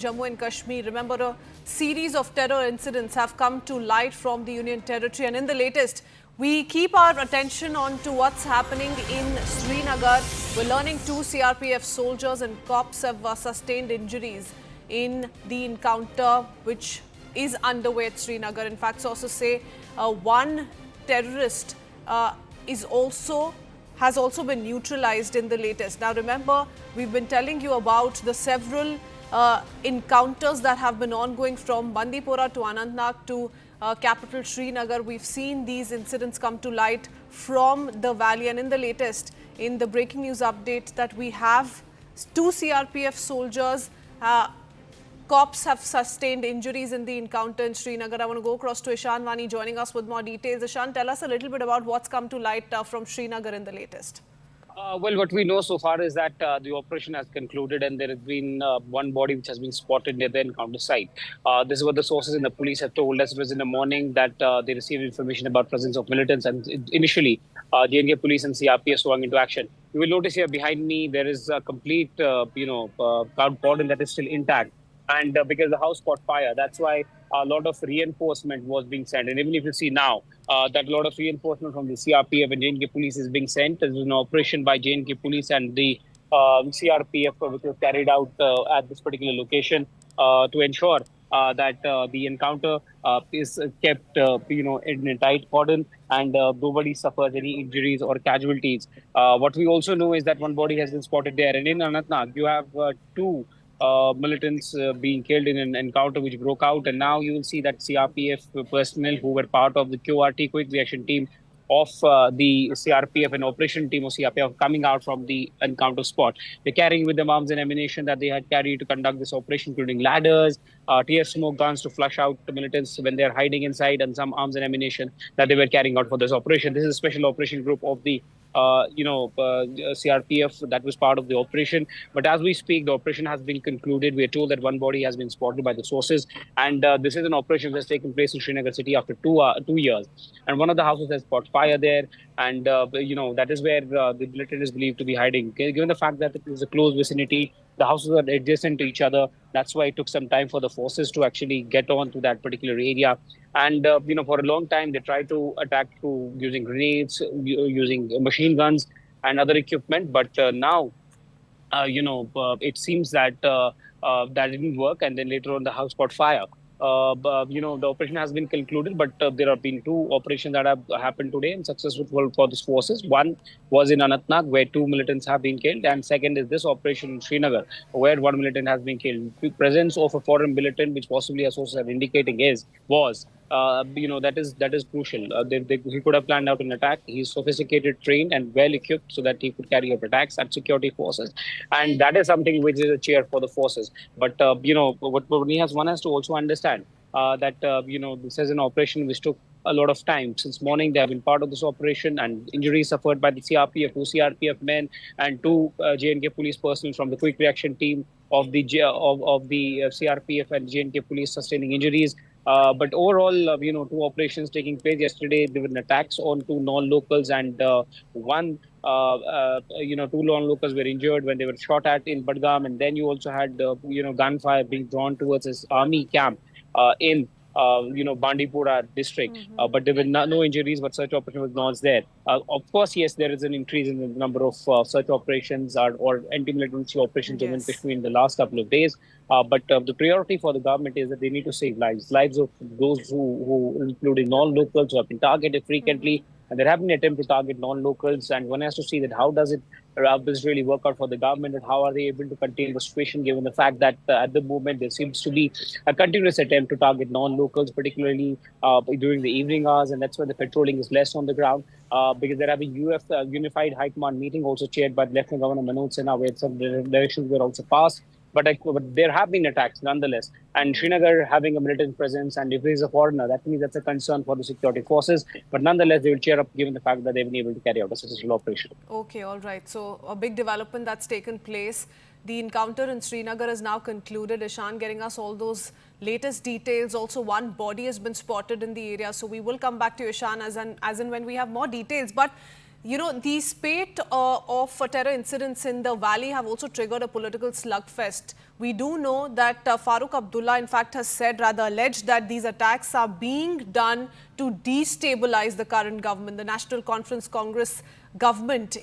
Jammu and Kashmir. Remember, a series of terror incidents have come to light from the Union Territory, and in the latest, we keep our attention on to what's happening in Srinagar. We're learning two CRPF soldiers and cops have sustained injuries in the encounter which is underway at Srinagar. In fact, sources say one terrorist has also been neutralized in the latest. Now remember, we've been telling you about the several encounters that have been ongoing from Bandipora to Anantnag to capital Srinagar. We've seen these incidents come to light from the valley, and in the latest, in the breaking news update, that we have two CRPF soldiers, cops have sustained injuries in the encounter in Srinagar. I want to go across to Ishan Vani joining us with more details. Ishan, tell us a little bit about what's come to light from Srinagar in the latest. Well, what we know so far is that the operation has concluded and there has been one body which has been spotted near the encounter site. This is what the sources in the police have told us. It was in the morning that they received information about presence of militants, and initially JNK police and CRPF swung into action. You will notice here behind me there is a complete, cordon that is still intact. And because the house caught fire, that's why a lot of reinforcement was being sent. And even if you see now that a lot of reinforcement from the CRPF and JNK police is being sent, there's an operation by JNK police and the CRPF which was carried out at this particular location to ensure that the encounter is kept, in a tight cordon and nobody suffers any injuries or casualties. What we also know is that one body has been spotted there. And in Anantnag, you have two militants being killed in an encounter which broke out. And now you will see that CRPF personnel who were part of the QRT, quick reaction team of the CRPF and operation team of CRPF coming out from the encounter spot. They're carrying with them arms and ammunition that they had carried to conduct this operation, including ladders, tear smoke guns to flush out the militants when they're hiding inside, and some arms and ammunition that they were carrying out for this operation. This is a special operation group of the CRPF that was part of the operation. But as we speak, the operation has been concluded. We are told that one body has been spotted by the sources, and this is an operation that has taken place in Srinagar city after 2 years. And one of the houses has caught fire there, and that is where the militant is believed to be hiding. Given the fact that it is a close vicinity, the houses are adjacent to each other. That's why it took some time for the forces to actually get on to that particular area. And, for a long time, they tried to attack through using grenades, using machine guns and other equipment. But now, it seems that that didn't work. And then later on, the house caught fire. The operation has been concluded, but there have been two operations that have happened today and successful for these forces. One was in Anantnag, where two militants have been killed, and second is this operation in Srinagar, where one militant has been killed. The presence of a foreign militant, which possibly a sources are indicating was. That is crucial. He could have planned out an attack. He's sophisticated, trained, and well equipped so that he could carry out attacks at security forces, and that is something which is a cheer for the forces. But what one has to also understand that this is an operation which took a lot of time. Since morning, they have been part of this operation, and injuries suffered by the CRPF, two CRPF men, and two JNK police personnel from the quick reaction team of the CRPF and JNK police sustaining injuries. But overall, two operations taking place yesterday. There were attacks on two non-locals, and two non-locals were injured when they were shot at in Badgam. And then you also had, gunfire being drawn towards this army camp in Bandipora district. But there were no injuries, but search operation was not there. Of course, yes, there is an increase in the number of search operations or anti-militancy operations in Kashmir in the last couple of days. But the priority for the government is that they need to save lives of those who including non-locals who have been targeted frequently. And there have been attempts to target non-locals, and one has to see that how does this really work out for the government, and how are they able to contain the situation, given the fact that at the moment there seems to be a continuous attempt to target non-locals, particularly during the evening hours, and that's when the patrolling is less on the ground. Because there have been Unified High Command meeting also chaired by Lieutenant Governor Manoj Sinha, where some directions were also passed. But there have been attacks nonetheless. And Srinagar having a militant presence, and if he's a foreigner, that means that's a concern for the security forces. But nonetheless, they will cheer up given the fact that they've been able to carry out a successful operation. Okay, all right. So a big development that's taken place. The encounter in Srinagar is now concluded. Ishan getting us all those latest details. Also, one body has been spotted in the area. So we will come back to Ishan as and when we have more details. But You know, the spate of terror incidents in the valley have also triggered a political slugfest. We do know that Farooq Abdullah, in fact, has said, rather alleged, that these attacks are being done to destabilize the current government, the National Conference Congress government